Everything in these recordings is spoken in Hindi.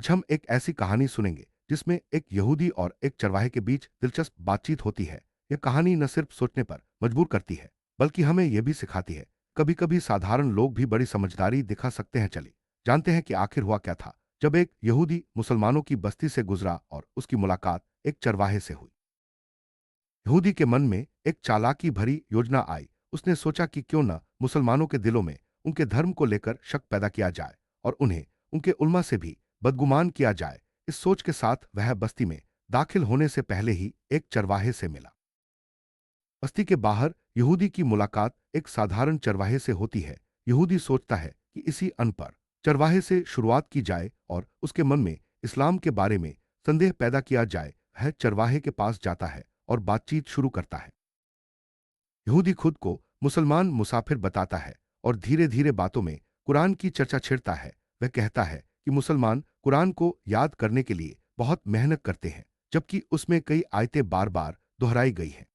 आज हम एक ऐसी कहानी सुनेंगे जिसमें एक यहूदी और एक चरवाहे के बीच दिलचस्प बातचीत होती है। यह कहानी न सिर्फ सोचने पर मजबूर करती है, बल्कि हमें यह भी सिखाती है कभी कभी साधारण लोग भी बड़ी समझदारी दिखा सकते हैं। चलिए जानते हैं कि आखिर हुआ क्या था जब एक यहूदी मुसलमानों की बस्ती से गुजरा और उसकी मुलाकात एक चरवाहे से हुई। यहूदी के मन में एक चालाकी भरी योजना आई। उसने सोचा कि क्यों न मुसलमानों के दिलों में उनके धर्म को लेकर शक पैदा किया जाए और उन्हें उनके उल्मा से भी बदगुमान किया जाए। इस सोच के साथ वह बस्ती में दाखिल होने से पहले ही एक चरवाहे से मिला। बस्ती के बाहर यहूदी की मुलाकात एक साधारण चरवाहे से होती है। यहूदी सोचता है कि इसी अनपढ़ चरवाहे से शुरुआत की जाए और उसके मन में इस्लाम के बारे में संदेह पैदा किया जाए। वह चरवाहे के पास जाता है और बातचीत शुरू करता है। यहूदी खुद को मुसलमान मुसाफिर बताता है और धीरे धीरे बातों में कुरान की चर्चा छेड़ता है। वह कहता है कि मुसलमान कुरान को याद करने के लिए बहुत मेहनत करते हैं, जबकि उसमें कई आयतें बार बार दोहराई गई हैं।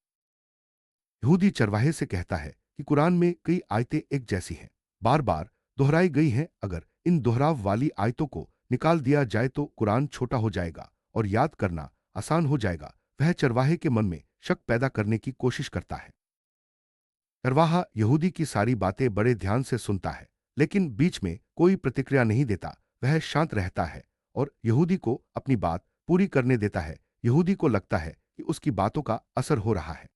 यहूदी चरवाहे से कहता है कि कुरान में कई आयतें एक जैसी हैं, बार बार दोहराई गई हैं। अगर इन दोहराव वाली आयतों को निकाल दिया जाए तो कुरान छोटा हो जाएगा और याद करना आसान हो जाएगा। वह चरवाहे के मन में शक पैदा करने की कोशिश करता है। चरवाहा यहूदी की सारी बातें बड़े ध्यान से सुनता है, लेकिन बीच में कोई प्रतिक्रिया नहीं देता। वह शांत रहता है और यहूदी को अपनी बात पूरी करने देता है। यहूदी को लगता है कि उसकी बातों का असर हो रहा है।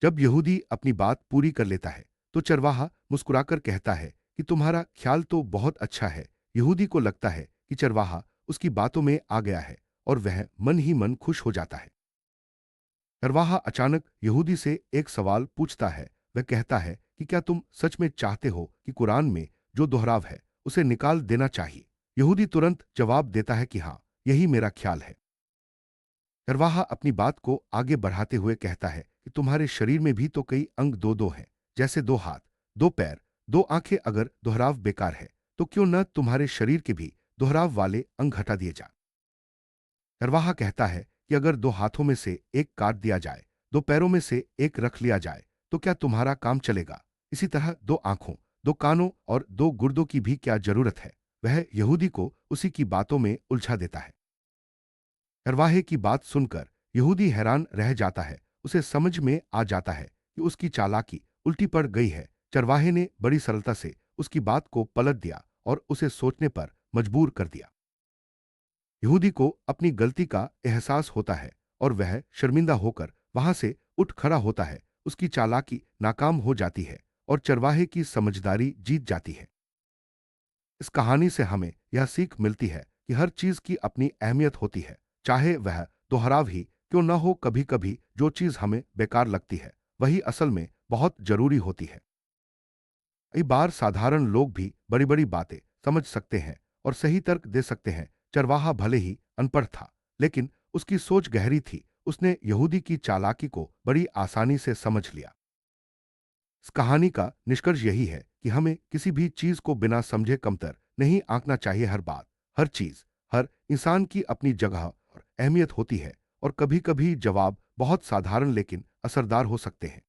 जब यहूदी अपनी बात पूरी कर लेता है तो चरवाहा मुस्कुराकर कहता है कि तुम्हारा ख्याल तो बहुत अच्छा है। यहूदी को लगता है कि चरवाहा उसकी बातों में आ गया है और वह मन ही मन खुश हो जाता है। चरवाहा अचानक यहूदी से एक सवाल पूछता है। वह कहता है कि क्या तुम सच में चाहते हो कि कुरान में जो दोहराव है उसे निकाल देना चाहिए? यहूदी तुरंत जवाब देता है कि हाँ, यही मेरा ख्याल है। चरवाहा अपनी बात को आगे बढ़ाते हुए कहता है कि तुम्हारे शरीर में भी तो कई अंग दो दो हैं, जैसे दो हाथ, दो पैर, दो आंखें। अगर दोहराव बेकार है तो क्यों न तुम्हारे शरीर के भी दोहराव वाले अंग हटा दिए जाए। चरवाहा कहता है कि अगर दो हाथों में से एक काट दिया जाए, दो पैरों में से एक रख लिया जाए, तो क्या तुम्हारा काम चलेगा? इसी तरह दो आंखों, दो कानों और दो गुर्दों की भी क्या जरूरत है? वह यहूदी को उसी की बातों में उलझा देता है। चरवाहे की बात सुनकर यहूदी हैरान रह जाता है। उसे समझ में आ जाता है कि उसकी चालाकी उल्टी पड़ गई है। चरवाहे ने बड़ी सरलता से उसकी बात को पलट दिया और उसे सोचने पर मजबूर कर दिया। यहूदी को अपनी गलती का एहसास होता है और वह शर्मिंदा होकर वहां से उठ खड़ा होता है। उसकी चालाकी नाकाम हो जाती है और चरवाहे की समझदारी जीत जाती है। इस कहानी से हमें यह सीख मिलती है कि हर चीज की अपनी अहमियत होती है, चाहे वह दोहराव ही क्यों न हो। कभी कभी जो चीज हमें बेकार लगती है वही असल में बहुत जरूरी होती है। कई बार साधारण लोग भी बड़ी बड़ी बातें समझ सकते हैं और सही तर्क दे सकते हैं। चरवाहा भले ही अनपढ़ था, लेकिन उसकी सोच गहरी थी। उसने यहूदी की चालाकी को बड़ी आसानी से समझ लिया। इस कहानी का निष्कर्ष यही है कि हमें किसी भी चीज को बिना समझे कमतर नहीं आंकना चाहिए। हर बात, हर चीज, हर इंसान की अपनी जगह और अहमियत होती है और कभी कभी जवाब बहुत साधारण लेकिन असरदार हो सकते हैं।